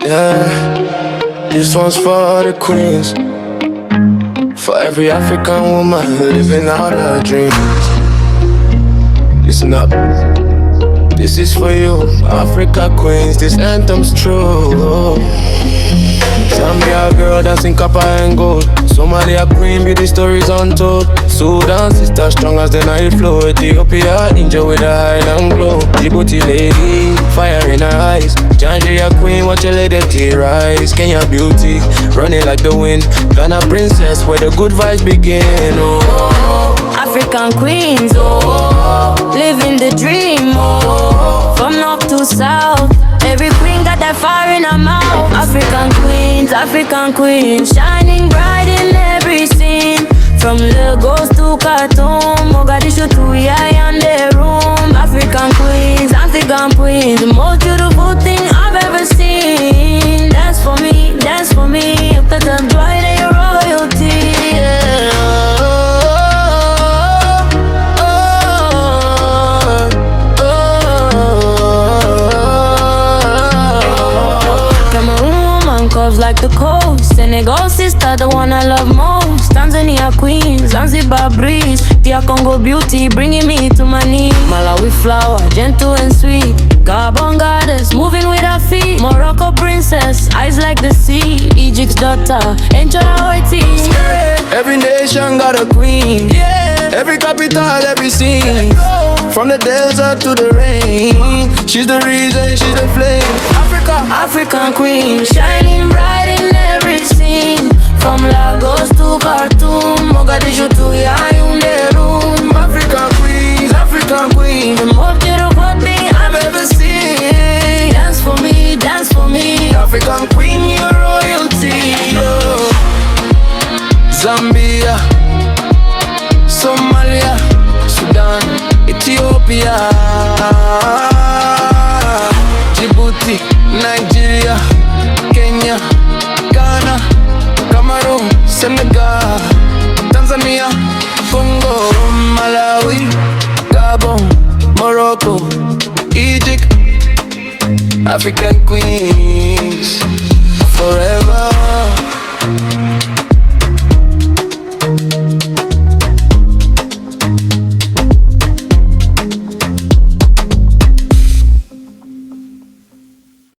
Yeah, this one's for the queens, for every African woman living out her dreams. Listen up, this is for you, Africa queens, this anthem's true. Zambia girl dancing copper and gold, Somalia queen, beauty stories untold. Sudan sister strong as the Nile flow, Ethiopia angel with a highland glow. Djibouti lady, fire in her eyes, Nigeria queen, watch your lady tea rise. Kenya beauty, running like the wind, Ghana princess, where the good vibes begin. Oh, African queens, oh, living the dream, oh, from north to south. Every queen got that fire in her mouth. African queens, shining bright in every scene. From Lagos to Khartoum, Mogadishu to Yaya and the room. African queens, the most beautiful thing I've ever seen. Dance for me, let them join in your royalty. Yeah. Curves like the coast, Senegal sister, the one I love most. Tanzania queen, Zanzibar breeze, DR Congo beauty, bringing me to my knees. Malawi flower, gentle and sweet, Gabon goddess, moving with her feet. Morocco princess, eyes like the sea, Egypt's daughter, Angel Hawaii. Every nation got a queen, yeah. Every capital, every scene. From the desert to the rain, she's the reason, she's the flame. African queen, shining bright in every scene. From Lagos to Khartoum, Mogadishu to Yaoundé room. African queen, the most beautiful thing I've ever seen. Dance for me, African queen, your royalty. Oh. Zambia, Somalia, Sudan, Ethiopia, Djibouti, Nigeria, Kenya, Ghana, Cameroon, Senegal, Tanzania, Congo, Malawi, Gabon, Morocco, Egypt. African queens, forever.